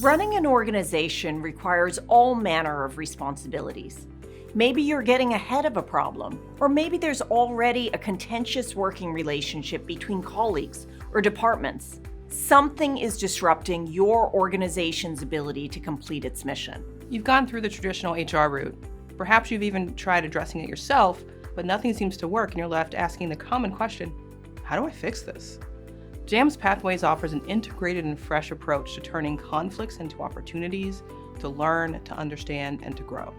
Running an organization requires all manner of responsibilities. Maybe you're getting ahead of a problem, or maybe there's already a contentious working relationship between colleagues or departments. Something is disrupting your organization's ability to complete its mission. You've gone through the traditional HR route. Perhaps you've even tried addressing it yourself, but nothing seems to work and you're left asking the common question, how do I fix this? JAMS Pathways offers an integrated and fresh approach to turning conflicts into opportunities to learn, to understand, and to grow.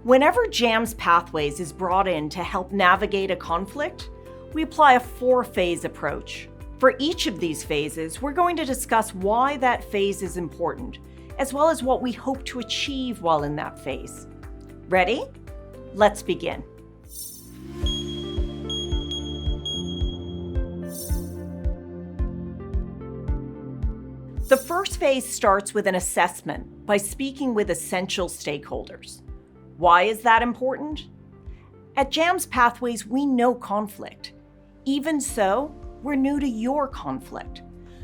Whenever JAMS Pathways is brought in to help navigate a conflict, we apply a 4-phase approach. For each of these phases, we're going to discuss why that phase is important, as well as what we hope to achieve while in that phase. Ready? Let's begin. The first phase starts with an assessment by speaking with essential stakeholders. Why is that important? At JAMS Pathways, we know conflict. Even so, we're new to your conflict.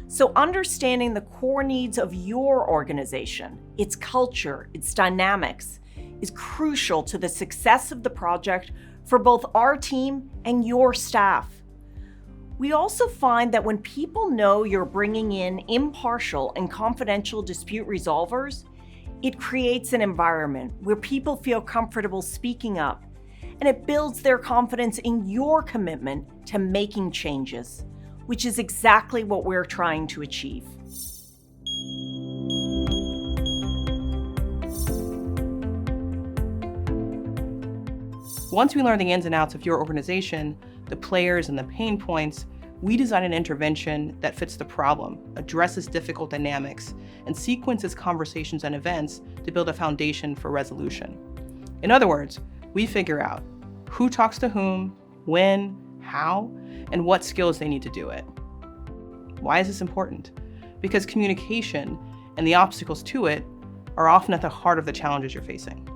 So understanding the core needs of your organization, its culture, its dynamics, is crucial to the success of the project for both our team and your staff. We also find that when people know you're bringing in impartial and confidential dispute resolvers, it creates an environment where people feel comfortable speaking up, and it builds their confidence in your commitment to making changes, which is exactly what we're trying to achieve. Once we learn the ins and outs of your organization, the players and the pain points, we design an intervention that fits the problem, addresses difficult dynamics, and sequences conversations and events to build a foundation for resolution. In other words, we figure out who talks to whom, when, how, and what skills they need to do it. Why is this important? Because communication and the obstacles to it are often at the heart of the challenges you're facing.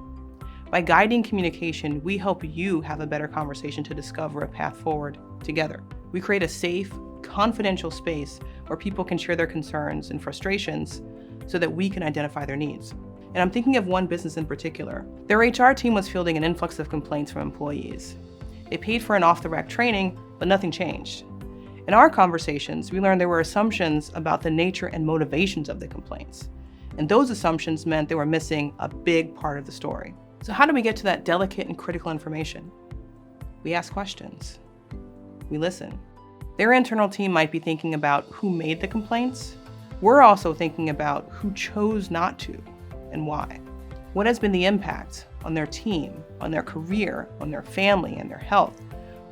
By guiding communication, we help you have a better conversation to discover a path forward together. We create a safe, confidential space where people can share their concerns and frustrations so that we can identify their needs. And I'm thinking of one business in particular. Their HR team was fielding an influx of complaints from employees. They paid for an off-the-rack training, but nothing changed. In our conversations, we learned there were assumptions about the nature and motivations of the complaints. And those assumptions meant they were missing a big part of the story. So how do we get to that delicate and critical information? We ask questions. We listen. Their internal team might be thinking about who made the complaints. We're also thinking about who chose not to and why. What has been the impact on their team, on their career, on their family and their health?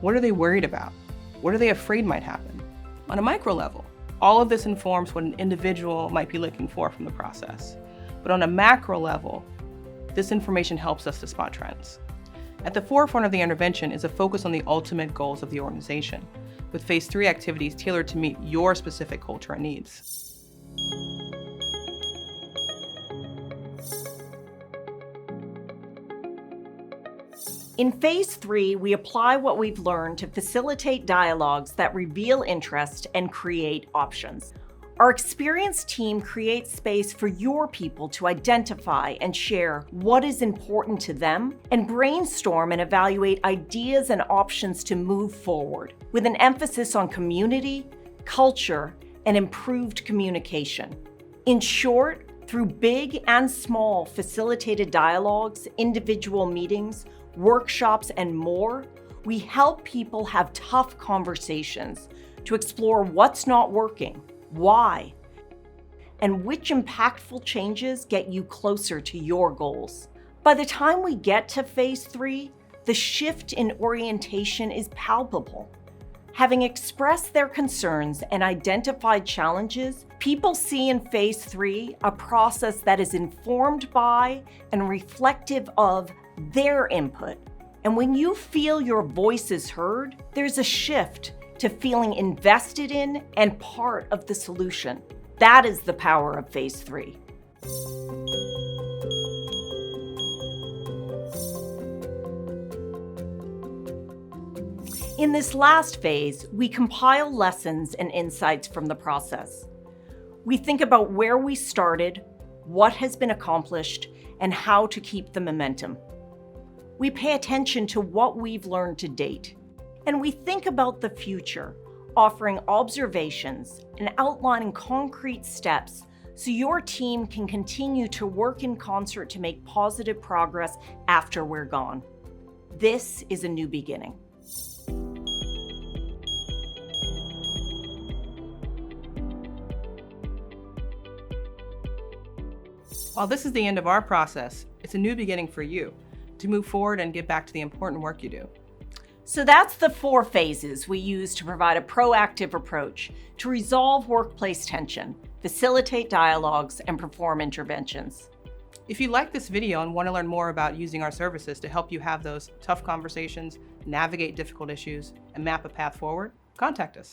What are they worried about? What are they afraid might happen? On a micro level, all of this informs what an individual might be looking for from the process. But on a macro level, this information helps us to spot trends. At the forefront of the intervention is a focus on the ultimate goals of the organization, with phase 3 activities tailored to meet your specific culture and needs. In phase 3, we apply what we've learned to facilitate dialogues that reveal interest and create options. Our experienced team creates space for your people to identify and share what is important to them and brainstorm and evaluate ideas and options to move forward, with an emphasis on community, culture, and improved communication. In short, through big and small facilitated dialogues, individual meetings, workshops, and more, we help people have tough conversations to explore what's not working, why, and which impactful changes get you closer to your goals. By the time we get to phase 3, the shift in orientation is palpable. Having expressed their concerns and identified challenges, people see in phase 3 a process that is informed by and reflective of their input. And when you feel your voice is heard, there's a shift to feeling invested in and part of the solution. That is the power of phase 3. In this last phase, we compile lessons and insights from the process. We think about where we started, what has been accomplished, and how to keep the momentum. We pay attention to what we've learned to date, and we think about the future, offering observations and outlining concrete steps so your team can continue to work in concert to make positive progress after we're gone. This is a new beginning. While this is the end of our process, it's a new beginning for you to move forward and get back to the important work you do. So that's the 4 phases we use to provide a proactive approach to resolve workplace tension, facilitate dialogues, and perform interventions. If you like this video and want to learn more about using our services to help you have those tough conversations, navigate difficult issues, and map a path forward, contact us.